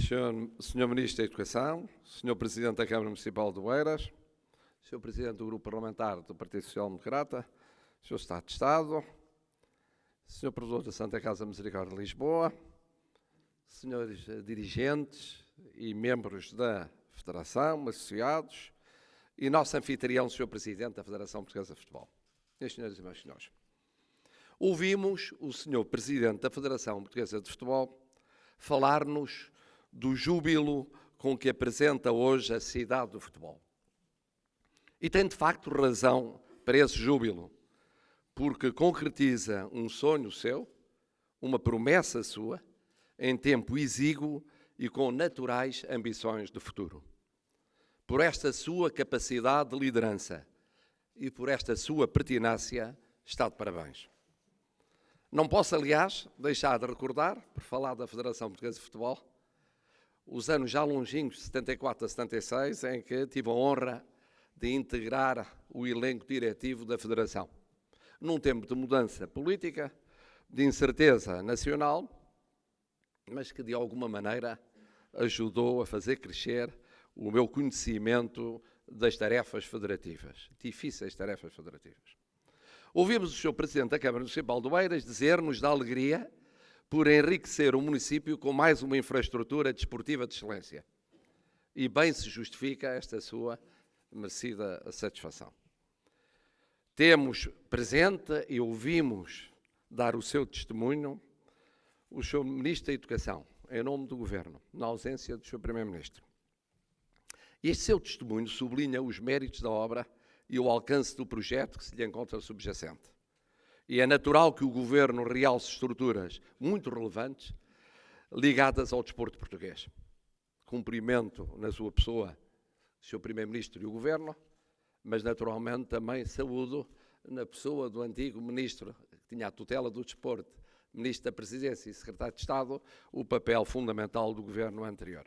Senhor Ministro da Educação, Senhor Presidente da Câmara Municipal de Oeiras, Senhor Presidente do Grupo Parlamentar do Partido Social Democrata, Senhor Estado de Estado, Senhor Provedor da Santa Casa Misericórdia de Lisboa, Senhores dirigentes e membros da Federação, associados, e nosso anfitrião, Senhor Presidente da Federação Portuguesa de Futebol. Meus senhores e meus senhores, ouvimos o Senhor Presidente da Federação Portuguesa de Futebol falar-nos do júbilo com que apresenta hoje a cidade do futebol. E tem de facto razão para esse júbilo, porque concretiza um sonho seu, uma promessa sua, em tempo exíguo e com naturais ambições de futuro. Por esta sua capacidade de liderança e por esta sua pertinácia, está de parabéns. Não posso, aliás, deixar de recordar, por falar da Federação Portuguesa de Futebol, os anos já longínquos de 74 a 76, em que tive a honra de integrar o elenco diretivo da Federação. Num tempo de mudança política, de incerteza nacional, mas que de alguma maneira ajudou a fazer crescer o meu conhecimento das tarefas federativas, difíceis tarefas federativas. Ouvimos o Sr. Presidente da Câmara Municipal de Oeiras dizer-nos da alegria por enriquecer o município com mais uma infraestrutura desportiva de excelência. E bem se justifica esta sua merecida satisfação. Temos presente e ouvimos dar o seu testemunho o Sr. Ministro da Educação, em nome do Governo, na ausência do Sr. Primeiro-Ministro. Este seu testemunho sublinha os méritos da obra e o alcance do projeto que se lhe encontra subjacente. E é natural que o Governo realce estruturas muito relevantes ligadas ao desporto português. Cumprimento na sua pessoa o Sr. Primeiro-Ministro e o Governo, mas naturalmente também saúdo na pessoa do antigo Ministro, que tinha a tutela do desporto, Ministro da Presidência e Secretário de Estado, o papel fundamental do Governo anterior.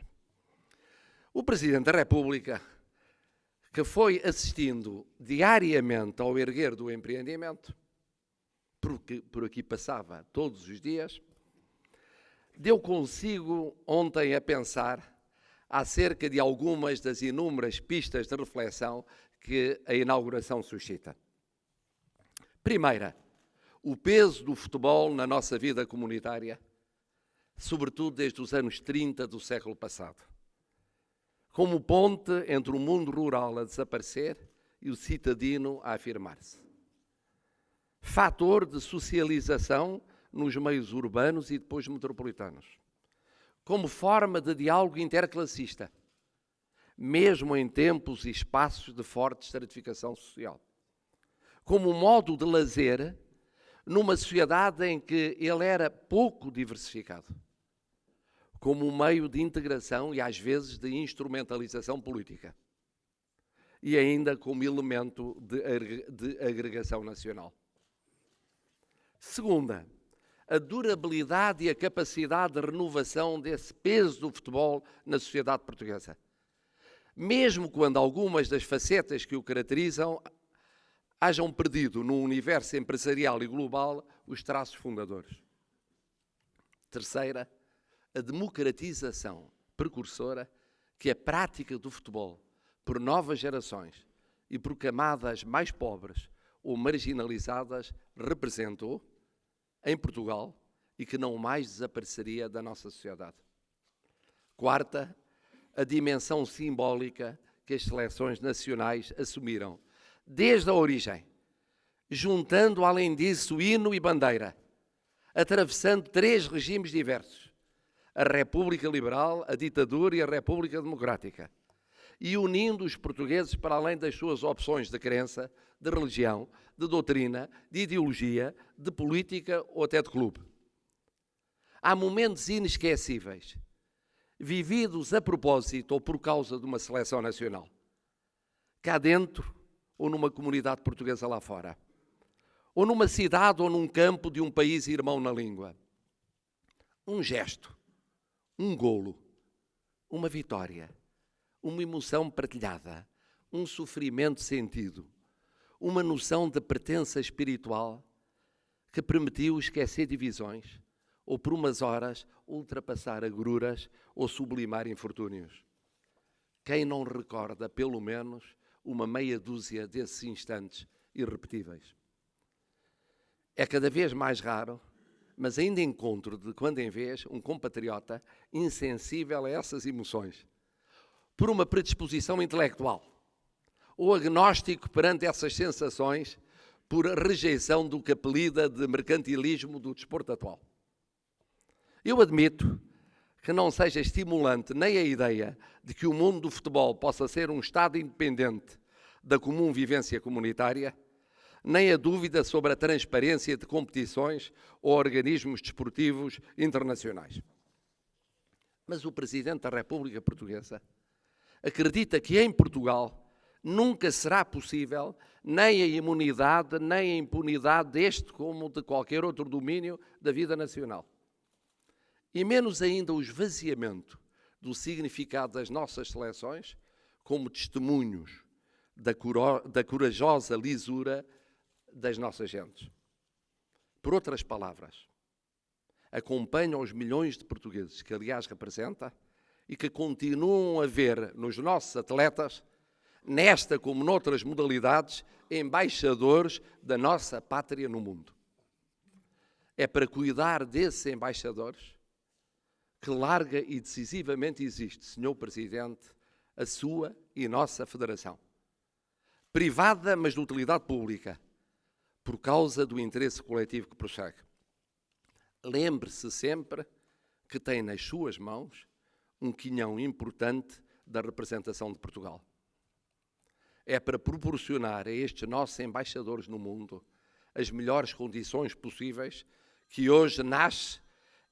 O Presidente da República, que foi assistindo diariamente ao erguer do empreendimento, porque por aqui passava todos os dias, deu consigo ontem a pensar acerca de algumas das inúmeras pistas de reflexão que a inauguração suscita. Primeira, o peso do futebol na nossa vida comunitária, sobretudo desde os anos 30 do século passado, como ponte entre o mundo rural a desaparecer e o citadino a afirmar-se. Fator de socialização nos meios urbanos e depois metropolitanos, como forma de diálogo interclassista, mesmo em tempos e espaços de forte estratificação social, como modo de lazer numa sociedade em que ele era pouco diversificado, como um meio de integração e às vezes de instrumentalização política, e ainda como elemento de agregação nacional. Segunda, a durabilidade e a capacidade de renovação desse peso do futebol na sociedade portuguesa. Mesmo quando algumas das facetas que o caracterizam hajam perdido no universo empresarial e global os traços fundadores. Terceira, a democratização precursora que a prática do futebol por novas gerações e por camadas mais pobres ou marginalizadas representou em Portugal e que não mais desapareceria da nossa sociedade. Quarta, a dimensão simbólica que as seleções nacionais assumiram desde a origem, juntando além disso hino e bandeira, atravessando 3 regimes diversos, a República Liberal, a ditadura e a República Democrática, e unindo os portugueses para além das suas opções de crença, de religião, de doutrina, de ideologia, de política ou até de clube. Há momentos inesquecíveis, vividos a propósito ou por causa de uma seleção nacional, cá dentro ou numa comunidade portuguesa lá fora, ou numa cidade ou num campo de um país irmão na língua. Um gesto, um golo, uma vitória, uma emoção partilhada, um sofrimento sentido, uma noção de pertença espiritual que permitiu esquecer divisões, ou por umas horas ultrapassar agruras ou sublimar infortúnios. Quem não recorda, pelo menos, uma meia dúzia desses instantes irrepetíveis? É cada vez mais raro, mas ainda encontro de quando em vez um compatriota insensível a essas emoções, por uma predisposição intelectual, ou agnóstico perante essas sensações, por rejeição do que apelida de mercantilismo do desporto atual. Eu admito que não seja estimulante nem a ideia de que o mundo do futebol possa ser um Estado independente da comum vivência comunitária, nem a dúvida sobre a transparência de competições ou organismos desportivos internacionais. Mas o Presidente da República Portuguesa acredita que em Portugal nunca será possível nem a imunidade nem a impunidade deste como de qualquer outro domínio da vida nacional. E menos ainda o esvaziamento do significado das nossas seleções como testemunhos da corajosa lisura das nossas gentes. Por outras palavras, acompanham os milhões de portugueses que, aliás, representa e que continuam a ver nos nossos atletas, nesta como noutras modalidades, embaixadores da nossa pátria no mundo. É para cuidar desses embaixadores que larga e decisivamente existe, Sr. Presidente, a sua e nossa Federação. Privada, mas de utilidade pública, por causa do interesse coletivo que prossegue. Lembre-se sempre que tem nas suas mãos um quinhão importante da representação de Portugal. É para proporcionar a estes nossos embaixadores no mundo as melhores condições possíveis que hoje nasce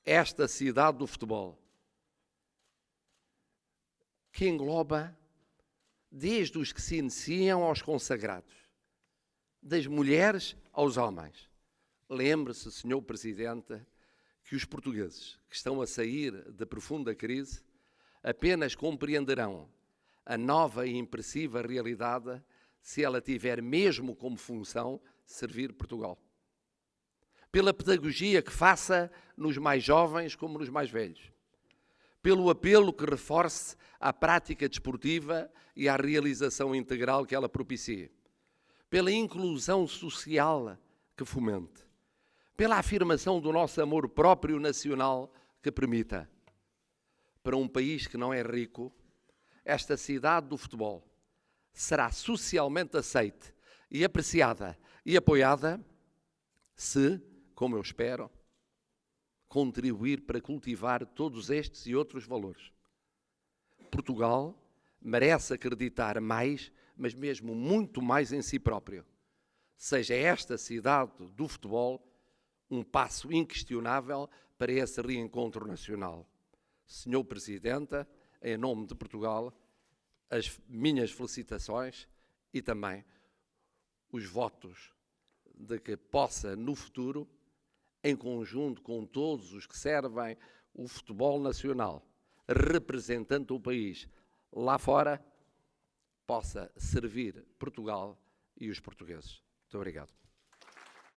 esta cidade do futebol, que engloba desde os que se iniciam aos consagrados, das mulheres aos homens. Lembre-se, Sr. Presidente, que os portugueses que estão a sair da profunda crise apenas compreenderão a nova e impressiva realidade se ela tiver mesmo como função servir Portugal. Pela pedagogia que faça nos mais jovens como nos mais velhos. Pelo apelo que reforce à prática desportiva e à realização integral que ela propicie. Pela inclusão social que fomente. Pela afirmação do nosso amor próprio nacional que permita. Para um país que não é rico, esta cidade do futebol será socialmente aceite e apreciada e apoiada se, como eu espero, contribuir para cultivar todos estes e outros valores. Portugal merece acreditar mais, mas mesmo muito mais em si próprio. Seja esta cidade do futebol um passo inquestionável para esse reencontro nacional. Senhor Presidente, em nome de Portugal, as minhas felicitações e também os votos de que possa, no futuro, em conjunto com todos os que servem o futebol nacional, representando o país lá fora, possa servir Portugal e os portugueses. Muito obrigado.